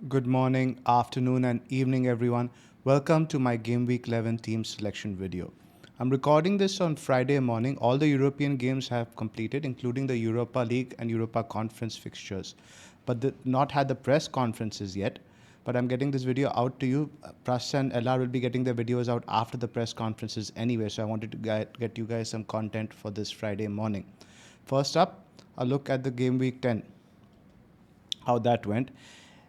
Good morning, afternoon, and evening, everyone. Welcome to my Game Week 11 team selection video. I'm recording this on Friday morning. All the European games have completed, including the Europa League and Europa Conference fixtures, but not had the press conferences yet. But I'm getting this video out to you. Pras and LR will be getting their videos out after the press conferences anyway, so I wanted to get you guys some content for this Friday morning. First up, a look at the Game Week 10, how that went.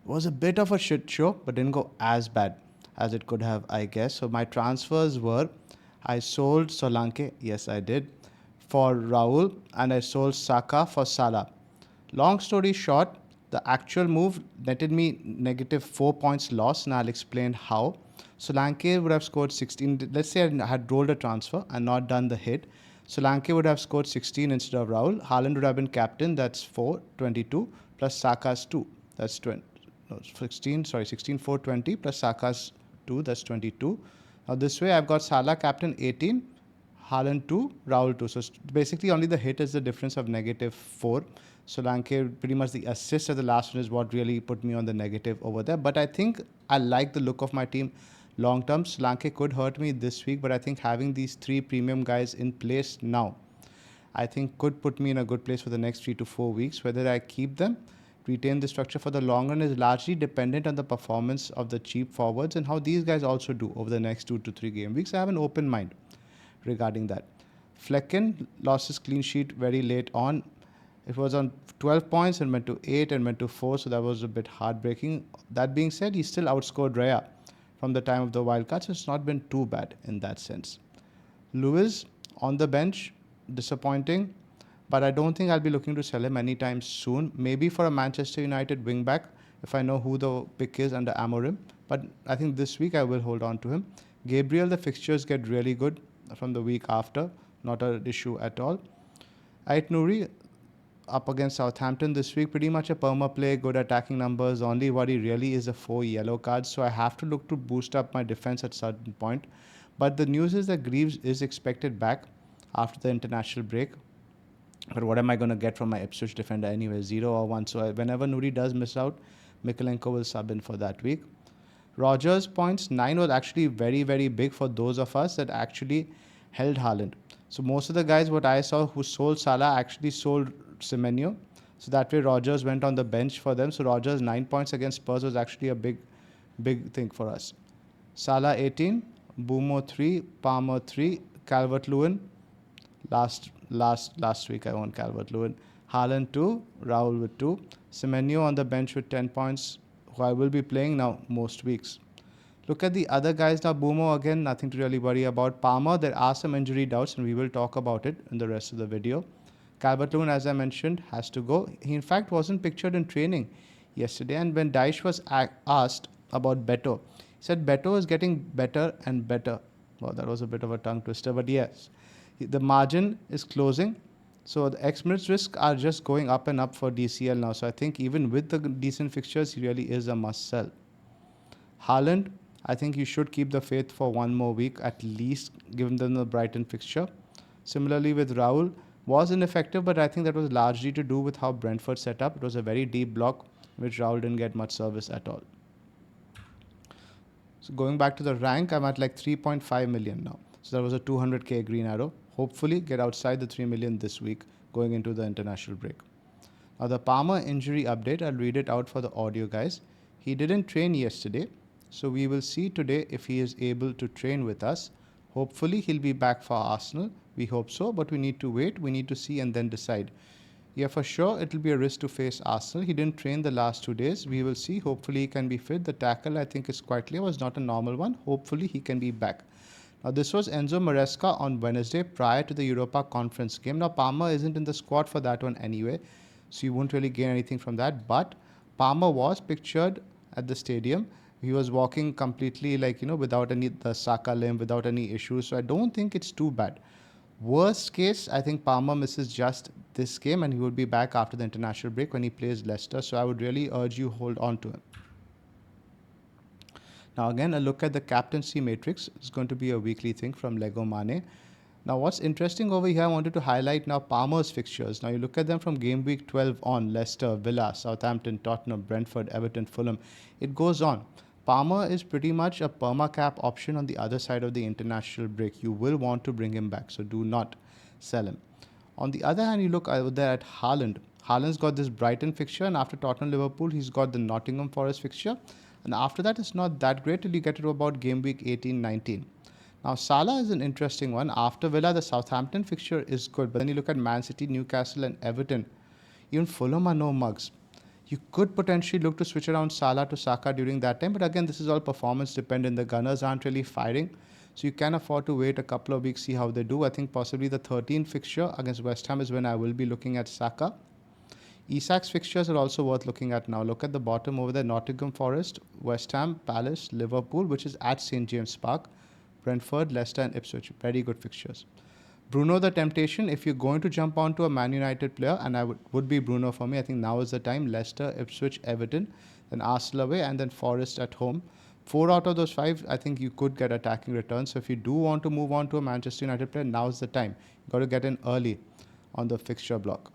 It was a bit of a shit show, but didn't go as bad as it could have, I guess. So my transfers were, I sold Solanke, yes I did, for Raul, and I sold Saka for Salah. Long story short, the actual move netted me negative 4 points loss, and I'll explain how. Solanke would have scored 16. Let's say I had rolled a transfer and not done the hit. Solanke would have scored 16 instead of Raul. Haaland would have been captain, that's 4, 22, plus Saka's 2, that's 20. No, 16, 4, 20, plus Saka's 2, that's 22. Now this way I've got Salah captain 18, Haaland 2, Raul 2. So basically only the hit is the difference of negative 4. Solanke, pretty much the assist at the last one is what really put me on the negative over there. But I think I like the look of my team long term. Solanke could hurt me this week, but I think having these three premium guys in place now, I think could put me in a good place for the next 3 to 4 weeks. Whether I keep them, retain the structure for the long run is largely dependent on the performance of the cheap forwards and how these guys also do over the next 2 to 3 game weeks. I have an open mind regarding that. Flecken lost his clean sheet very late on. It was on 12 points and went to 8 and went to 4, so that was a bit heartbreaking. That being said, he still outscored Raya from the time of the wildcard, so it's not been too bad in that sense. Lewis on the bench, disappointing, but I don't think I'll be looking to sell him anytime soon. Maybe for a Manchester United wingback if I know who the pick is under Amorim, but I think this week I will hold on to him. Gabriel, the fixtures get really good from the week after, not an issue at all. Ait Nouri up against Southampton this week, pretty much a perma play, good attacking numbers. Only worry really is the 4 yellow cards, so I have to look to boost up my defense at certain point. But the news is that Greaves is expected back after the international break. But what am I going to get from my Ipswich defender anyway? 0 or 1. So whenever Nouri does miss out, Mikolenko will sub in for that week. Rogers' points 9 was actually very, very big for those of us that actually held Haaland. So most of the guys what I saw who sold Salah actually sold Semenyo. So that way Rogers went on the bench for them. So Rogers 9 points against Spurs was actually a big thing for us. Salah 18, Boomo 3, Palmer 3, Calvert-Lewin. Last week I won Calvert-Lewin. Haaland 2, Raul with 2. Semenyo on the bench with 10 points, who I will be playing now most weeks. Look at the other guys now. Boomo again, nothing to really worry about. Palmer, there are some injury doubts and we will talk about it in the rest of the video. Calvert-Lewin, as I mentioned, has to go. He in fact wasn't pictured in training yesterday, and when Daesh was asked about Beto, he said Beto is getting better and better. Well, that was a bit of a tongue twister, but yes, the margin is closing. So the X minutes risk are just going up and up for DCL now. So I think even with the decent fixtures, he really is a must sell. Haaland, I think you should keep the faith for one more week at least, given them the Brighton fixture. Similarly with Raul, was ineffective, but I think that was largely to do with how Brentford set up. It was a very deep block, which Raul didn't get much service at all. So going back to the rank, I'm at like 3.5 million now. So that was a 200k green arrow. Hopefully get outside the 3 million this week going into the international break. Now the Palmer injury update, I'll read it out for the audio guys. He didn't train yesterday, so we will see today if he is able to train with us. Hopefully he'll be back for Arsenal. We hope so, but we need to wait. We need to see and then decide. Yeah, for sure, it'll be a risk to face Arsenal. He didn't train the last 2 days. We will see. Hopefully he can be fit. The tackle, I think, is quite clear, was not a normal one. Hopefully he can be back. Now, this was Enzo Maresca on Wednesday prior to the Europa Conference game. Now, Palmer isn't in the squad for that one anyway, so you won't really gain anything from that. But Palmer was pictured at the stadium. He was walking completely without the Saka limb, without any issues. So I don't think it's too bad. Worst case, I think Palmer misses just this game and he will be back after the international break when he plays Leicester. So I would really urge you hold on to him. Now again, a look at the captaincy matrix. It's going to be a weekly thing from Lego Mane. Now, what's interesting over here, I wanted to highlight now Palmer's fixtures. Now, you look at them from game week 12 on: Leicester, Villa, Southampton, Tottenham, Brentford, Everton, Fulham. It goes on. Palmer is pretty much a perma-cap option on the other side of the international break. You will want to bring him back, so do not sell him. On the other hand, you look over there at Haaland. Haaland's got this Brighton fixture, and after Tottenham Liverpool, he's got the Nottingham Forest fixture. And after that, it's not that great till you get to about game week 18-19. Now, Salah is an interesting one. After Villa, the Southampton fixture is good. But then you look at Man City, Newcastle, and Everton. Even Fulham are no mugs. You could potentially look to switch around Salah to Saka during that time. But again, this is all performance dependent. The Gunners aren't really firing. So you can afford to wait a couple of weeks, see how they do. I think possibly the 13th fixture against West Ham is when I will be looking at Saka. Isak's fixtures are also worth looking at now. Look at the bottom over there: Nottingham Forest, West Ham, Palace, Liverpool, which is at St. James Park, Brentford, Leicester, and Ipswich. Very good fixtures. Bruno the temptation, if you're going to jump onto a Man United player, and I would be Bruno for me, I think now is the time. Leicester, Ipswich, Everton, then Arsenal away, and then Forest at home. 4 out of those 5, I think you could get attacking returns. So if you do want to move on to a Manchester United player, now's the time. You've got to get in early on the fixture block.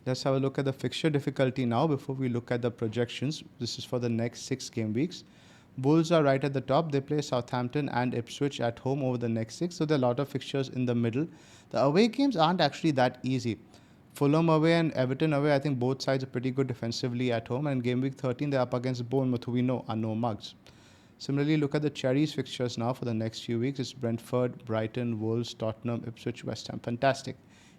Let's have a look at the fixture difficulty now before we look at the projections. This is for the next 6 game weeks. Wolves are right at the top. They play Southampton and Ipswich at home over the next 6. So there are a lot of fixtures in the middle. The away games aren't actually that easy. Fulham away and Everton away, I think both sides are pretty good defensively at home. And game week 13, they're up against Bournemouth, who we know are no mugs. Similarly, look at the Cherries fixtures now for the next few weeks. It's Brentford, Brighton, Wolves, Tottenham, Ipswich, West Ham. Fantastic.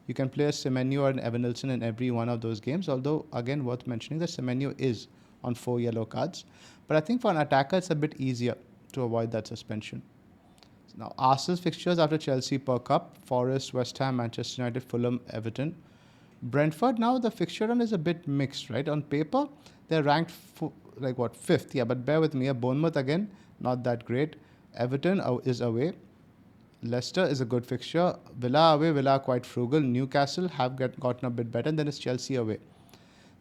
You can play a Semenyo or an Evanilson in every one of those games, although, again, worth mentioning that Semenyo is on 4 yellow cards. But I think for an attacker, it's a bit easier to avoid that suspension. Now, Arsenal's fixtures after Chelsea perk up: Forest, West Ham, Manchester United, Fulham, Everton. Brentford, now the fixture run is a bit mixed, right? On paper, they're ranked fifth? Yeah, but bear with me. Bournemouth, again, not that great. Everton is away. Leicester is a good fixture. Villa away, Villa quite frugal. Newcastle have gotten a bit better. And then it's Chelsea away.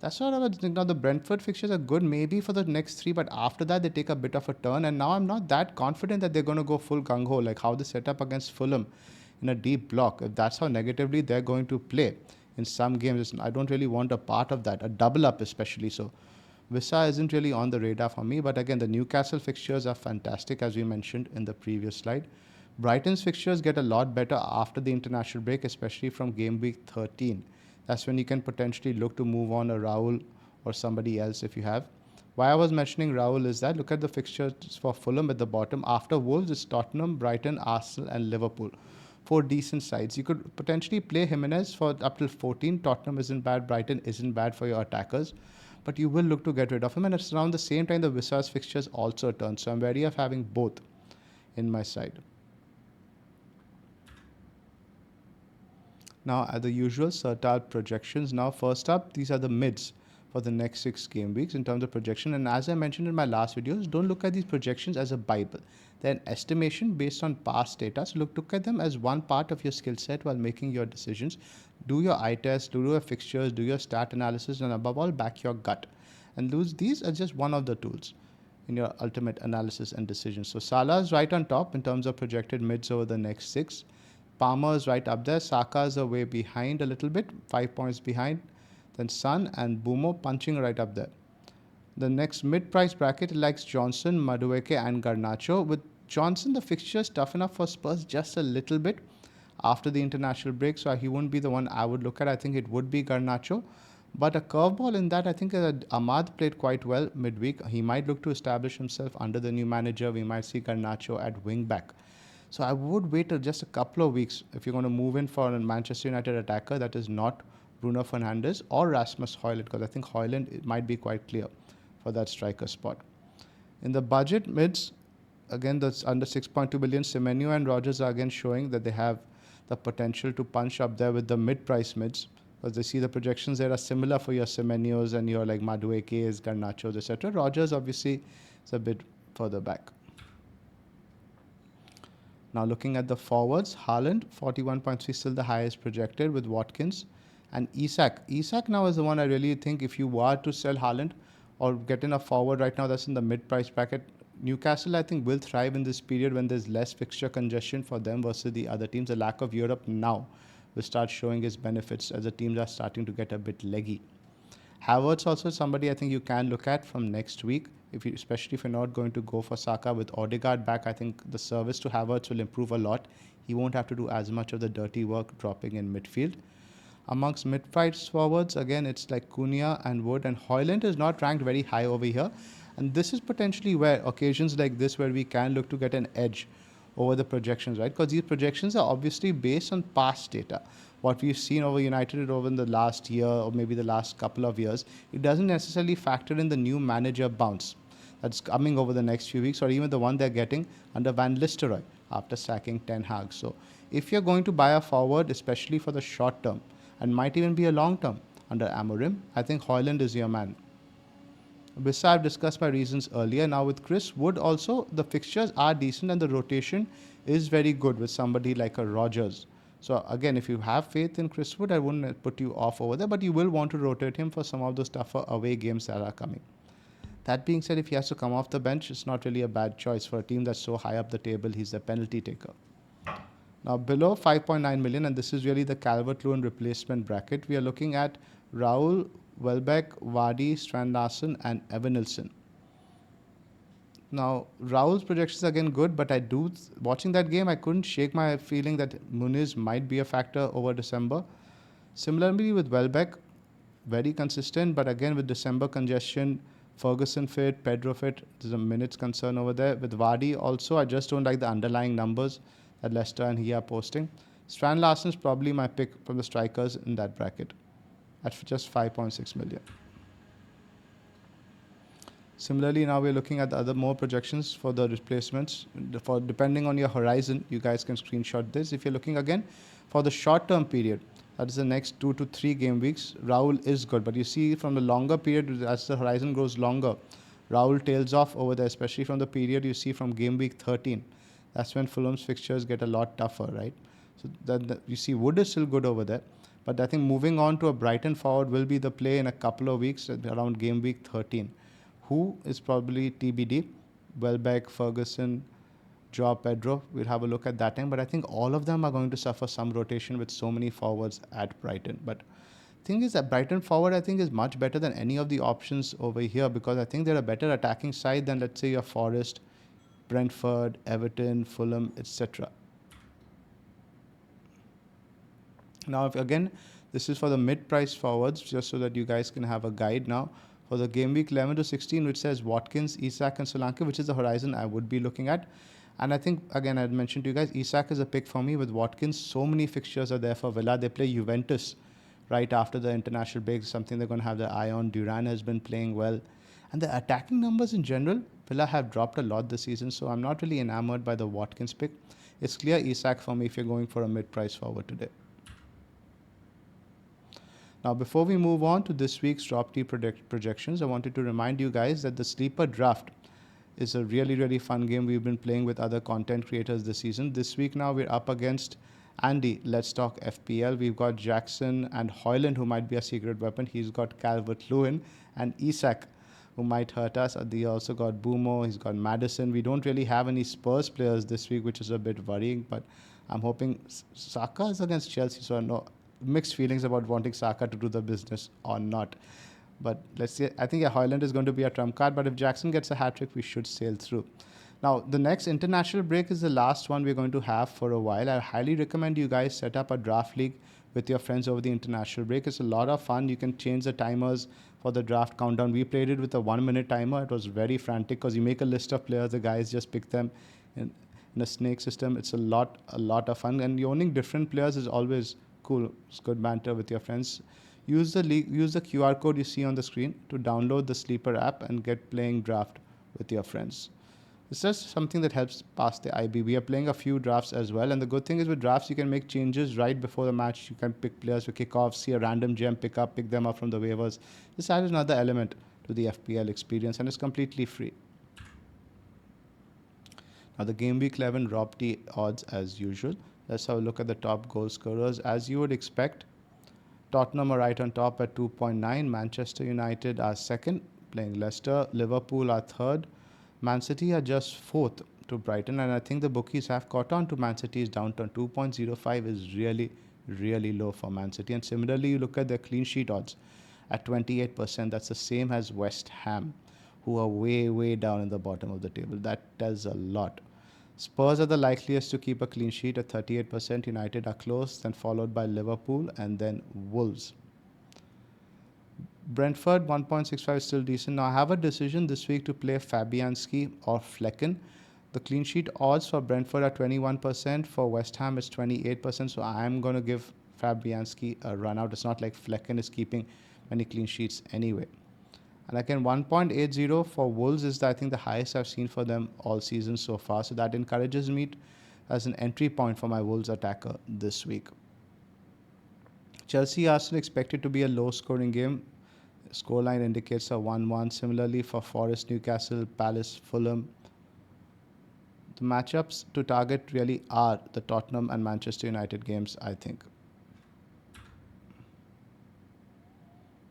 That's what I would think. Now, the Brentford fixtures are good maybe for the next 3, but after that, they take a bit of a turn. And now I'm not that confident that they're going to go full gung-ho, like how they set up against Fulham in a deep block. If that's how negatively they're going to play in some games, I don't really want a part of that, a double up especially. So Visa isn't really on the radar for me. But again, the Newcastle fixtures are fantastic, as we mentioned in the previous slide. Brighton's fixtures get a lot better after the international break, especially from game week 13. That's when you can potentially look to move on a Raul or somebody else if you have. Why I was mentioning Raul is that look at the fixtures for Fulham at the bottom. After Wolves, it's Tottenham, Brighton, Arsenal, and Liverpool. 4 decent sides. You could potentially play Jimenez for up till 14. Tottenham isn't bad. Brighton isn't bad for your attackers. But you will look to get rid of him. And it's around the same time the Visa's fixtures also turn. So I'm wary of having both in my side. Now, at the usual Sertal projections. Now, first up, these are the mids for the next 6 game weeks in terms of projection. And as I mentioned in my last videos, don't look at these projections as a Bible. They're an estimation based on past data. So look at them as one part of your skill set while making your decisions. Do your eye test, do your fixtures, do your stat analysis, and above all, back your gut. And these are just one of the tools in your ultimate analysis and decisions. So Salah is right on top in terms of projected mids over the next 6. Palmer is right up there. Saka is a way behind a little bit, 5 points behind. Then Son and Bumo punching right up there. The next mid-price bracket likes Johnson, Madueke, and Garnacho. With Johnson, the fixture is tough enough for Spurs just a little bit after the international break, so he wouldn't be the one I would look at. I think it would be Garnacho. But a curveball in that, I think Ahmad played quite well midweek. He might look to establish himself under the new manager. We might see Garnacho at wing back. So I would wait just a couple of weeks if you're going to move in for a Manchester United attacker that is not Bruno Fernandes or Rasmus Højlund, because I think Højlund might be quite clear for that striker spot. In the budget mids, again, that's under 6.2 billion. Semenyo and Rodgers are again showing that they have the potential to punch up there with the mid-price mids, because they see the projections there are similar for your Semenyos and your like Maduekes, Garnachos, etc. Rodgers obviously is a bit further back. Now looking at the forwards, Haaland, 41.3, still the highest projected with Watkins. And Isak. Isak now is the one I really think if you were to sell Haaland or get in a forward right now that's in the mid-price bracket, Newcastle, I think, will thrive in this period when there's less fixture congestion for them versus the other teams. The lack of Europe now will start showing its benefits as the teams are starting to get a bit leggy. Havertz also is somebody I think you can look at from next week, especially if you're not going to go for Saka with Odegaard back. I think the service to Havertz will improve a lot. He won't have to do as much of the dirty work dropping in midfield. Amongst mid-price forwards, again, it's like Cunha and Wood, and Højlund is not ranked very high over here. And this is potentially where occasions like this where we can look to get an edge over the projections, right? Because these projections are obviously based on past data. What we've seen over United over in the last year or maybe the last couple of years, it doesn't necessarily factor in the new manager bounce that's coming over the next few weeks, or even the one they're getting under Van Nistelrooy after sacking Ten Hag. So if you're going to buy a forward, especially for the short term, and might even be a long term under Amorim, I think Højlund is your man. Besides, I've discussed my reasons earlier. Now with Chris Wood also, the fixtures are decent and the rotation is very good with somebody like a Rodgers. So again, if you have faith in Chris Wood, I wouldn't put you off over there, but you will want to rotate him for some of those tougher away games that are coming. That being said, if he has to come off the bench, it's not really a bad choice for a team that's so high up the table. He's the penalty taker. Now below 5.9 million, and this is really the Calvert-Lewin replacement bracket, we are looking at Raul, Welbeck, Vardy, Strand Larsen, and Evanilson. Now, Raul's projections are again good, but watching that game, I couldn't shake my feeling that Muniz might be a factor over December. Similarly with Welbeck, very consistent, but again with December congestion, Ferguson fit, Pedro fit, there's a minutes concern over there. With Vardy also, I just don't like the underlying numbers that Leicester and he are posting. Strand Larsen is probably my pick from the strikers in that bracket at just 5.6 million. Similarly, now we're looking at the other more projections for the replacements. For depending on your horizon, you guys can screenshot this. If you're looking again for the short-term period, that is the next 2 to 3 game weeks, Raul is good. But you see from the longer period, as the horizon grows longer, Raul tails off over there, especially from the period you see from game week 13. That's when Fulham's fixtures get a lot tougher, right? So then you see Wood is still good over there. But I think moving on to a Brighton forward will be the play in a couple of weeks around game week 13. Who is probably TBD? Welbeck, Ferguson, Joao Pedro. We'll have a look at that time. But I think all of them are going to suffer some rotation with so many forwards at Brighton. But thing is that Brighton forward, I think, is much better than any of the options over here because I think they're a better attacking side than, let's say, your Forest, Brentford, Everton, Fulham, etc. Now, again, this is for the mid-price forwards, just so that you guys can have a guide now. For the game week 11 to 16, which says Watkins, Isak, and Solanke, which is the horizon I would be looking at. And I think, again, I had mentioned to you guys, Isak is a pick for me with Watkins. So many fixtures are there for Villa. They play Juventus right after the international break, something they're going to have their eye on. Duran has been playing well. And the attacking numbers in general, Villa have dropped a lot this season, so I'm not really enamored by the Watkins pick. It's clear Isak for me if you're going for a mid-price forward today. Now, before we move on to this week's Drop T projections, I wanted to remind you guys that the Sleeper Draft is a really, really fun game we've been playing with other content creators this season. This week now we're up against Andy, Let's Talk FPL. We've got Jackson and Højlund, who might be a secret weapon. He's got Calvert-Lewin and Isak, who might hurt us. He also got Boomo, he's got Madison. We don't really have any Spurs players this week, which is a bit worrying, but I'm hoping Saka is against Chelsea, so no mixed feelings about wanting Saka to do the business or not. But let's see. I think Højlund is going to be a trump card, but if Jackson gets a hat-trick, we should sail through. Now, the next international break is the last one we're going to have for a while. I highly recommend you guys set up a draft league with your friends over the international break. It's a lot of fun. You can change the timers for the draft countdown. We played it with a 1-minute timer. It was very frantic because you make a list of players, the guys just pick them in a snake system. It's a lot of fun. And owning different players is always cool. It's good banter with your friends. Use the QR code you see on the screen to download the Sleeper app and get playing draft with your friends. It's just something that helps pass the IB. We are playing a few drafts as well, and the good thing is with drafts you can make changes right before the match. You can pick players for kickoff, see a random gem, pick them up from the waivers. This adds another element to the FPL experience, and it's completely free. Now the game week 11 Rob T odds as usual. Let's have a look at the top goal scorers. As you would expect, Tottenham are right on top at 2.9. Manchester United are second, playing Leicester. Liverpool are third. Man City are just fourth to Brighton, and I think the bookies have caught on to Man City's downturn. 2.05 is really, really low for Man City. And similarly, you look at their clean sheet odds at 28%. That's the same as West Ham, who are way, way down in the bottom of the table. That tells a lot. Spurs are the likeliest to keep a clean sheet at 38%. United are close, then followed by Liverpool and then Wolves. Brentford 1.65 is still decent. Now I have a decision this week to play Fabianski or Flecken. The clean sheet odds for Brentford are 21%. For West Ham it's 28%. So I am going to give Fabianski a run out. It's not like Flecken is keeping many clean sheets anyway. And again, 1.80 for Wolves is, I think, the highest I've seen for them all season so far. So that encourages me as an entry point for my Wolves attacker this week. Chelsea Arsenal expected to be a low scoring game. Scoreline indicates a 1-1. Similarly for Forest, Newcastle, Palace, Fulham. The matchups to target really are the Tottenham and Manchester United games, I think.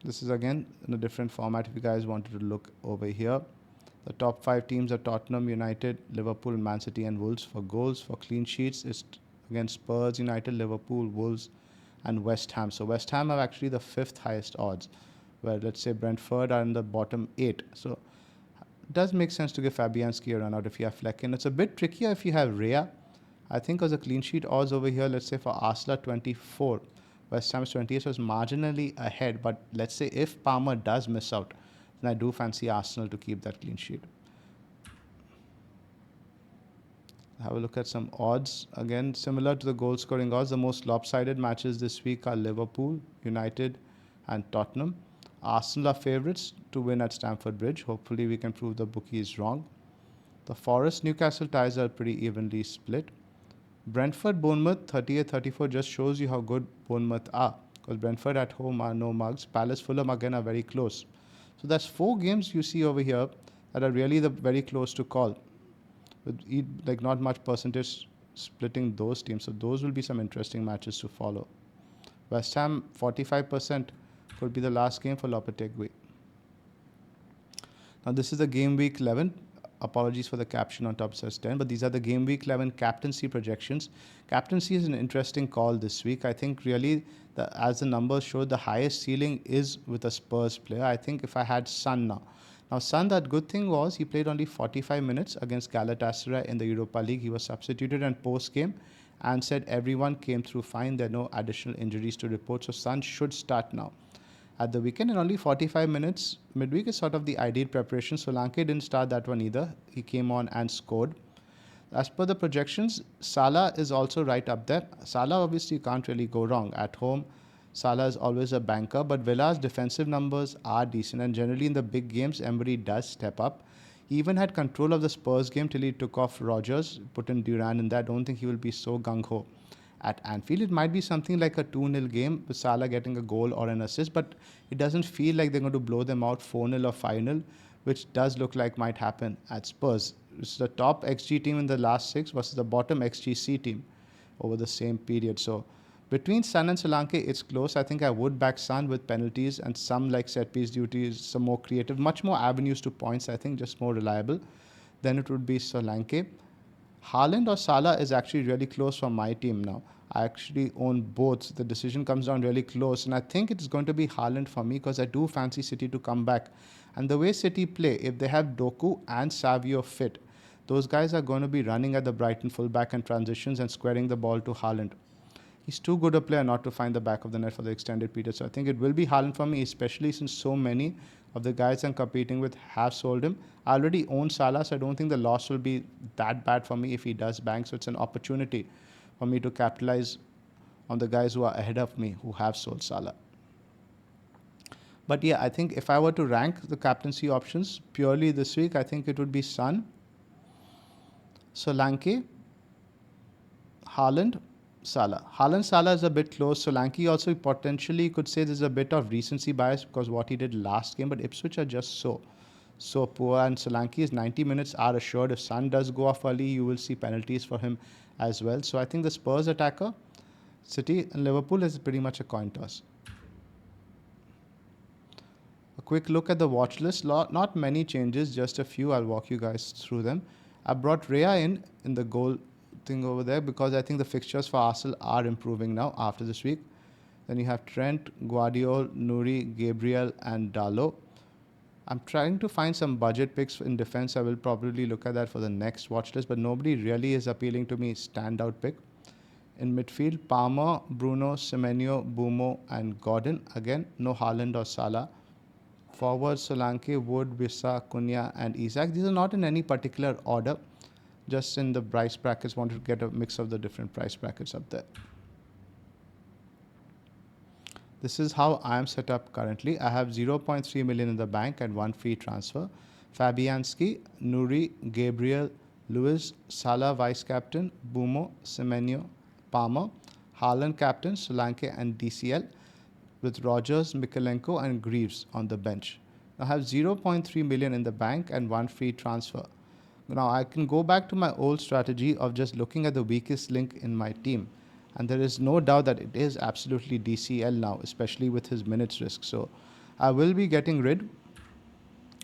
This is again in a different format if you guys wanted to look over here. The top 5 teams are Tottenham, United, Liverpool, Man City and Wolves. For goals, for clean sheets, it's again Spurs, United, Liverpool, Wolves and West Ham. So West Ham have actually the 5th highest odds, where let's say Brentford are in the bottom 8. So it does make sense to give Fabianski a run out if you have Flecken. It's a bit trickier if you have Rhea. I think as a clean sheet odds over here, let's say for Arsenal 24. West Ham's 28, so it's marginally ahead. But let's say if Palmer does miss out, then I do fancy Arsenal to keep that clean sheet. Have a look at some odds. Again, similar to the goal scoring odds, the most lopsided matches this week are Liverpool, United and Tottenham. Arsenal are favourites to win at Stamford Bridge. Hopefully we can prove the bookies wrong. The Forest Newcastle ties are pretty evenly split. Brentford Bournemouth 38-34 just shows you how good Bournemouth are, because Brentford at home are no mugs. Palace Fulham again are very close. So that's 4 games you see over here that are really very close to call, with like not much percentage splitting those teams. So those will be some interesting matches to follow. West Ham 45% could be the last game for Lopetegui. Now this is the game week 11. Apologies for the caption on top says 10, but these are the game week 11 captaincy projections. Captaincy is an interesting call this week. I think really, as the numbers show, the highest ceiling is with a Spurs player. I think if I had Son now. Now Son, that good thing was he played only 45 minutes against Galatasaray in the Europa League. He was substituted and post-game and said everyone came through fine. There are no additional injuries to report. So Son should start now at the weekend, and only 45 minutes midweek is sort of the ideal preparation. Solanke didn't start that one either. He came on and scored. As per the projections, Salah is also right up there. Salah obviously can't really go wrong. At home, Salah is always a banker, but Villa's defensive numbers are decent, and generally in the big games, Emery does step up. He even had control of the Spurs game till he took off Rodgers, put in Duran in that. I don't think he will be so gung-ho at Anfield. It might be something like a 2-0 game with Salah getting a goal or an assist, but it doesn't feel like they're going to blow them out 4-0 or 5-0, which does look like might happen at Spurs. It's the top XG team in the last 6 versus the bottom XGC team over the same period. So between Son and Solanke, it's close. I think I would back Son with penalties and some like set-piece duties, some more creative, much more avenues to points, I think, just more reliable. Then it would be Solanke. Haaland or Salah is actually really close for my team now. I actually own both. The decision comes down really close, and I think it's going to be Haaland for me because I do fancy City to come back. And the way City play, if they have Doku and Savio fit, those guys are going to be running at the Brighton fullback and transitions and squaring the ball to Haaland. He's too good a player not to find the back of the net for the extended period. So I think it will be Haaland for me, especially since so many of the guys I'm competing with have sold him. I already own Salah, so I don't think the loss will be that bad for me if he does bang. So it's an opportunity for me to capitalize on the guys who are ahead of me who have sold Salah. But yeah, I think if I were to rank the captaincy options purely this week, I think it would be Son, Solanke, Haaland, Salah. Haaland Salah is a bit close. Solanke also potentially could say there's a bit of recency bias because what he did last game, but Ipswich are just so poor, and Solanke's 90 minutes are assured. If Son does go off early, you will see penalties for him as well. So I think the Spurs attacker, City and Liverpool is pretty much a coin toss. A quick look at the watch list. Not many changes, just a few. I'll walk you guys through them. I brought Rhea in the goal thing over there because I think the fixtures for Arsenal are improving now after this week. Then you have Trent, Guardiola, Nuri, Gabriel, and Dalo. I'm trying to find some budget picks in defense. I will probably look at that for the next watch list, but nobody really is appealing to me. Standout pick. In midfield, Palmer, Bruno, Semenyo, Bumo, and Gordon. Again, no Haaland or Salah. Forward, Solanke, Wood, Wissa, Cunha, and Isaac. These are not in any particular order. Just in the price brackets, wanted to get a mix of the different price brackets up there. This is how I am set up currently. I have 0.3 million in the bank and one free transfer. Fabianski, Nuri, Gabriel, Lewis, Salah vice captain, Bumo, Semenyo, Palmer, Haaland captain, Solanke and DCL, with Rogers, Mikalenko and Greaves on the bench. I have 0.3 million in the bank and one free transfer. Now I can go back to my old strategy of just looking at the weakest link in my team. And there is no doubt that it is absolutely DCL now, especially with his minutes risk. So I will be getting rid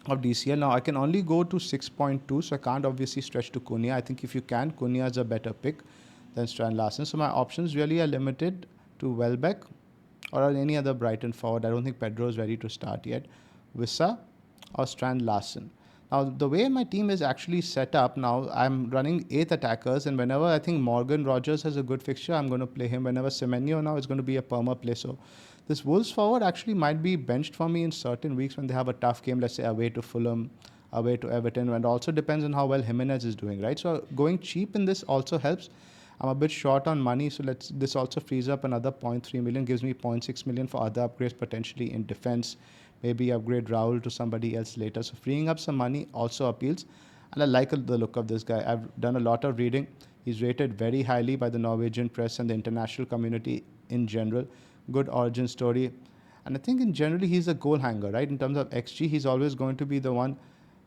of DCL. Now I can only go to 6.2, so I can't obviously stretch to Cunha. I think if you can, Cunha is a better pick than Strand Larsen. So my options really are limited to Welbeck or any other Brighton forward. I don't think Pedro is ready to start yet. Wissa or Strand Larsen. Now, the way my team is actually set up now, I'm running 8 attackers, and whenever I think Morgan Rogers has a good fixture, I'm going to play him. Whenever Semenyo now is going to be a perma play. So this Wolves forward actually might be benched for me in certain weeks when they have a tough game, let's say away to Fulham, away to Everton, and also depends on how well Jimenez is doing, right? So going cheap in this also helps. I'm a bit short on money, so this also frees up another 0.3 million, gives me 0.6 million for other upgrades potentially in defense. Maybe upgrade Raul to somebody else later. So freeing up some money also appeals. And I like the look of this guy. I've done a lot of reading. He's rated very highly by the Norwegian press and the international community in general. Good origin story. And I think in generally he's a goal hanger, right? In terms of XG, he's always going to be the one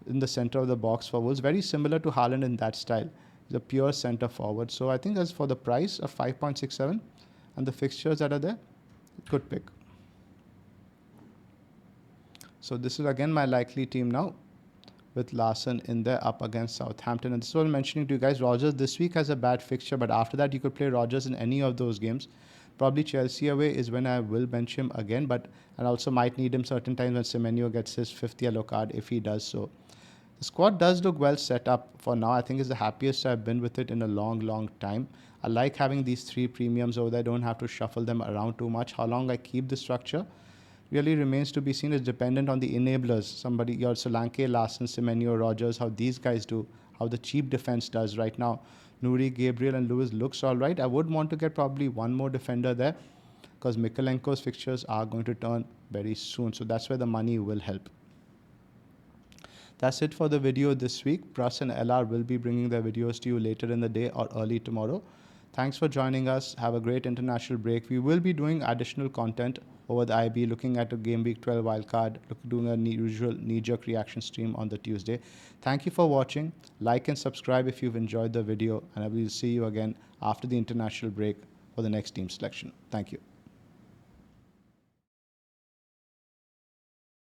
in the center of the box for Wolves. Very similar to Haaland in that style. He's a pure center forward. So I think as for the price of 5.67 and the fixtures that are there, good pick. So this is again my likely team now with Larsen in there up against Southampton. And this is what I'm mentioning to you guys. Rogers this week has a bad fixture, but after that you could play Rogers in any of those games. Probably Chelsea away is when I will bench him again, but I also might need him certain times when Semenyo gets his 5th yellow card if he does so. The squad does look well set up for now. I think it's the happiest I've been with it in a long time. I like having these 3 premiums over there. I don't have to shuffle them around too much. How long I keep the structure really remains to be seen. Is dependent on the enablers. Somebody, your Solanke, Larsen, Semenyo, Rogers, how these guys do, how the cheap defense does right now. Nuri, Gabriel and Lewis looks all right. I would want to get probably one more defender there because Mikalenko's fixtures are going to turn very soon. So that's where the money will help. That's it for the video this week. Pras and LR will be bringing their videos to you later in the day or early tomorrow. Thanks for joining us. Have a great international break. We will be doing additional content over the IB, looking at a Game Week 12 wildcard, doing a usual knee-jerk reaction stream on the Tuesday. Thank you for watching. Like and subscribe if you've enjoyed the video, and I will see you again after the international break for the next team selection. Thank you.